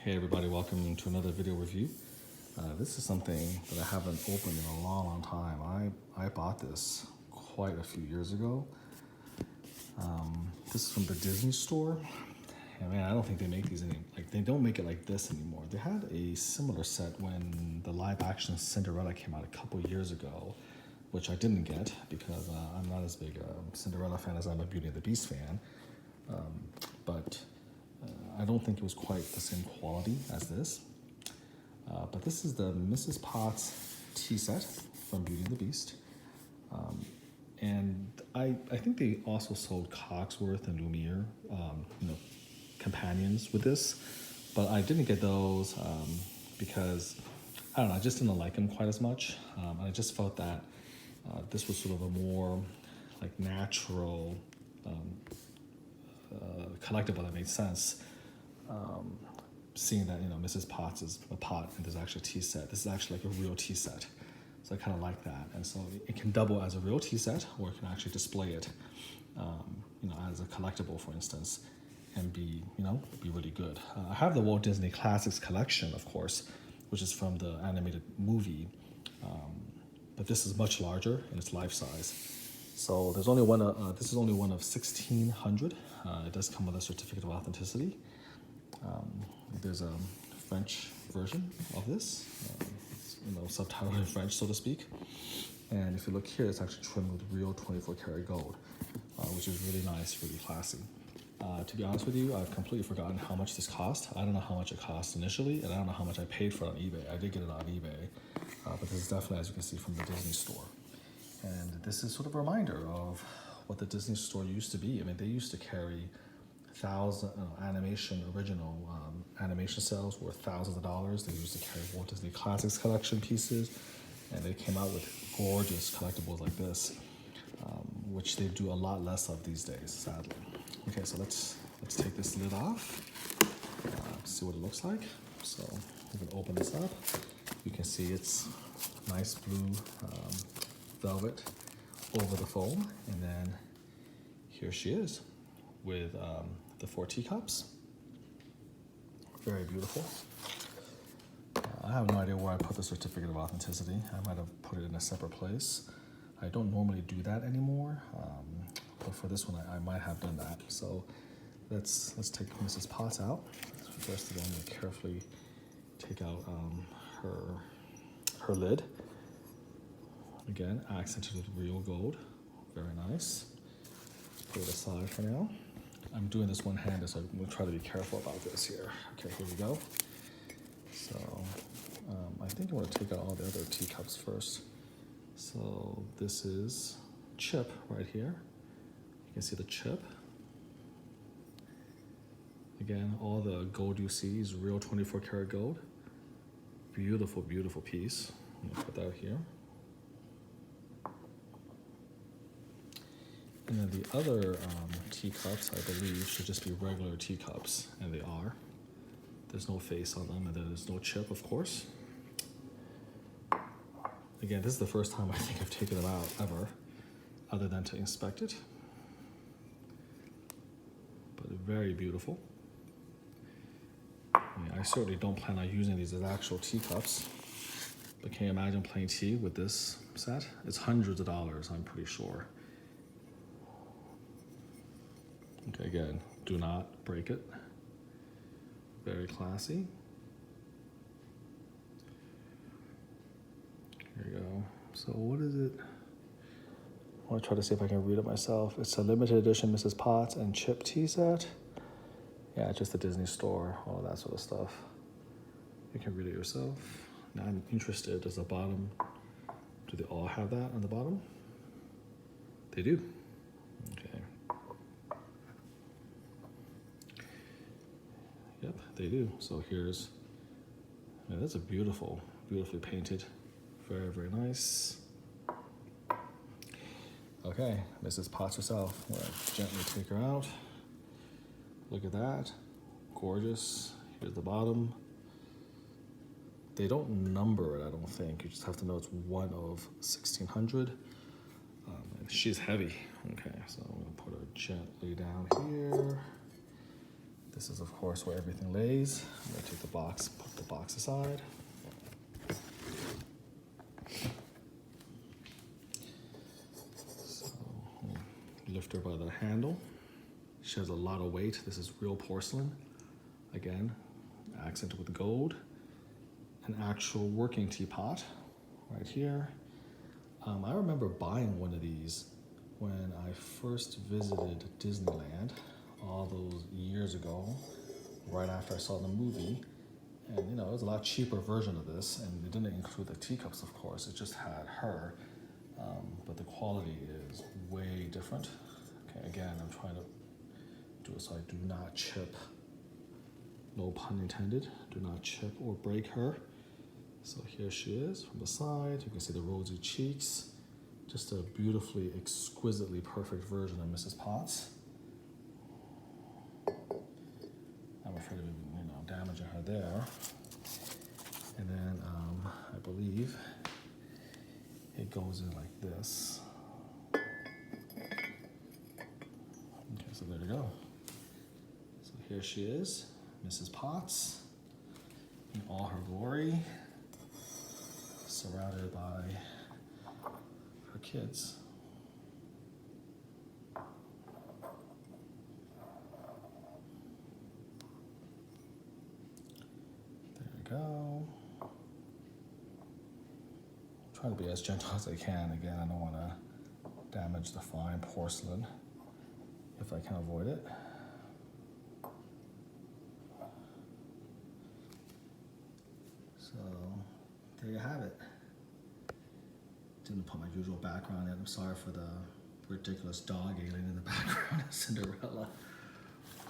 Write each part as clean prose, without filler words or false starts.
Hey everybody, welcome to another video review. This is something that I haven't opened in a long time. I bought this quite a few years ago. This is from the Disney store. And man, I don't think they make these they don't make it like this anymore. They had a similar set when the live action Cinderella came out a couple years ago, which I didn't get because I'm not as big a Cinderella fan as I'm a Beauty and the Beast fan. But I don't think it was quite the same quality as this. But this is the Mrs. Potts tea set from Beauty and the Beast. And I think they also sold Cogsworth and Lumiere, companions with this. But I didn't get those because, I don't know, I just didn't like them quite as much. And I just felt that this was sort of a more like natural collectible that made sense. Seeing that Mrs. Potts is a pot and there's actually a tea set. This is actually like a real tea set, so I kind of like that. And so it can double as a real tea set, or it can actually display it, as a collectible, for instance, and be really good. I have the Walt Disney Classics collection, of course, which is from the animated movie, but this is much larger and it's life size. So there's only one. This is only one of 1,600. It does come with a certificate of authenticity. There's a French version of this, subtitled in French, so to speak. And if you look here, it's actually trimmed with real 24 karat gold, which is really nice, really classy. To be honest with you, I've completely forgotten how much this cost. I don't know how much it cost initially, and I don't know how much I paid for it on eBay. I did get it on eBay, but this is definitely, as you can see, from the Disney store. And this is sort of a reminder of what the Disney store used to be. I mean, they used to carry original animation sales worth thousands of dollars. They used to carry Walt Disney Classics collection pieces, and they came out with gorgeous collectibles like this, which they do a lot less of these days, sadly. Okay, so let's take this lid off, see what it looks like. So we can open this up. You can see it's nice blue velvet over the foam, and then here she is with the 4 teacups. Very beautiful. I have no idea where I put the certificate of authenticity. I might have put it in a separate place. I don't normally do that anymore, but for this one I might have done that. So let's take Mrs. Potts out. First of all, I'm going to carefully take out her lid. Again, accented with real gold. Very nice. Put it aside for now. I'm doing this one-handed, so I'm going to try to be careful about this here. Okay, here we go. So I think I want to take out all the other teacups first. So this is chip right here. You can see the chip. Again, all the gold you see is real 24 karat gold. Beautiful, beautiful piece. I'm going to put that here. And then the other teacups, I believe, should just be regular teacups, and they are. There's no face on them, and there's no chip, of course. Again, this is the first time I think I've taken them out ever, other than to inspect it. But very beautiful. I mean, I certainly don't plan on using these as actual teacups, but can you imagine playing tea with this set? It's hundreds of dollars, I'm pretty sure. Okay, again, do not break it. Very classy. Here you go. So what is it? I want to try to see if I can read it myself. It's a limited edition Mrs. Potts and Chip tea set. Yeah, just the Disney store, all that sort of stuff. You can read it yourself. Now I'm interested, does the bottom, do they all have that on the bottom? They do. Okay. Yep, they do. So here's, that's a beautiful, beautifully painted. Very, very nice. Okay, Mrs. Potts herself. We'll gently take her out. Look at that. Gorgeous. Here's the bottom. They don't number it, I don't think. You just have to know it's one of 1,600. And she's heavy. Okay, so I'm going to put her gently down here. This is, of course, where everything lays. I'm going to take the box, put the box aside. So, lift her by the handle. She has a lot of weight. This is real porcelain. Again, accented with gold. An actual working teapot right here. I remember buying one of these when I first visited Disneyland all those years ago, right after I saw the movie. And you know, it was a lot cheaper version of this, and it didn't include the teacups, of course. It just had her, but the quality is way different. Okay, again, I'm trying to do it so I do not chip, no pun intended, do not chip or break her. So here she is from the side. You can see the rosy cheeks. Just a beautifully, exquisitely perfect version of Mrs. Potts. I'm afraid of, you know, damaging her there. And then I believe it goes in like this. Okay, so there you go. So here she is, Mrs. Potts, in all her glory, surrounded by her kids. There you go. I'm trying to be as gentle as I can. Again, I don't want to damage the fine porcelain if I can avoid it. So there you have it. Didn't put my usual background in. I'm sorry for the ridiculous dog alien in the background of Cinderella.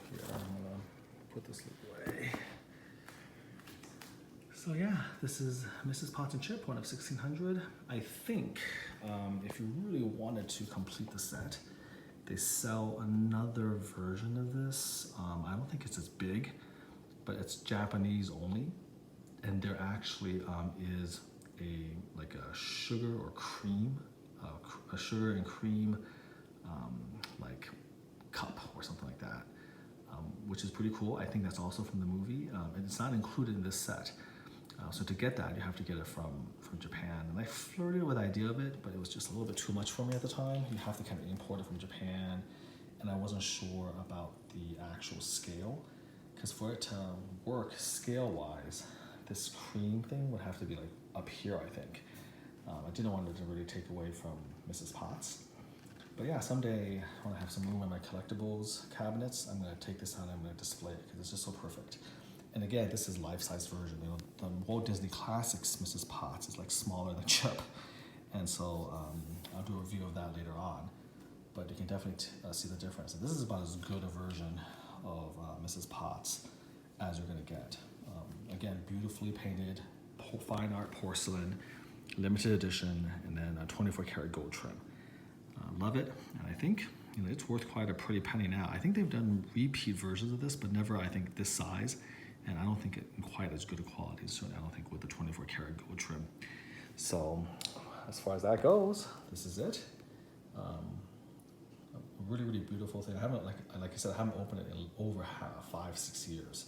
Here, I'm gonna put this away. So yeah, this is Mrs. Potts and Chip, one of 1600. I think if you really wanted to complete the set, they sell another version of this. I don't think it's as big, but it's Japanese only. And there actually is like a sugar or cream, a sugar and cream like cup or something like that, which is pretty cool. I think that's also from the movie, and it's not included in this set. So to get that, you have to get it from Japan. And I flirted with the idea of it, but it was just a little bit too much for me at the time. You have to kind of import it from Japan, and I wasn't sure about the actual scale, because for it to work scale-wise, this cream thing would have to be like up here, I think. I didn't want it to really take away from Mrs. Potts. But yeah, someday when I have some room in my collectibles cabinets, I'm gonna take this out and I'm gonna display it because it's just so perfect. And again, this is life-size version. You know, the Walt Disney Classics Mrs. Potts is like smaller than Chip. And so I'll do a review of that later on. But you can definitely see the difference. And this is about as good a version of Mrs. Potts as you're gonna get. Again, beautifully painted, fine art porcelain, limited edition, and then a 24 karat gold trim. Love it, and I think it's worth quite a pretty penny now. I think they've done repeat versions of this, but never, I think, this size, and I don't think it in quite as good a quality, so I don't think with the 24 karat gold trim. So, as far as that goes, this is it. A really, really beautiful thing. I haven't, like I said, I haven't opened it in over 5-6 years.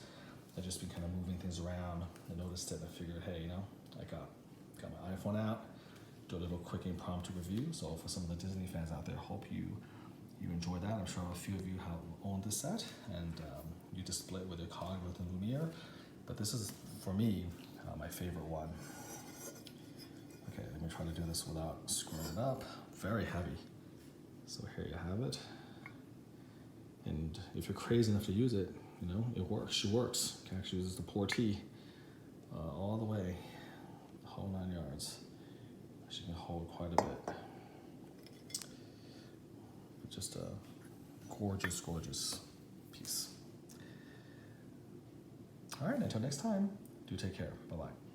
I've just been kind of moving things around. I noticed it and I figured, hey, I got my iPhone out, do a little quick impromptu review. So for some of the Disney fans out there, hope you enjoy that. I'm sure a few of you have owned this set and you display it with your Cogworth and Lumiere. But this is, for me, my favorite one. Okay, let me try to do this without screwing it up. Very heavy. So here you have it. And if you're crazy enough to use it, it works. She works. You can actually use the Portee all the way, the whole 9 yards. She can hold quite a bit. But just a gorgeous, gorgeous piece. All right, until next time, do take care. Bye-bye.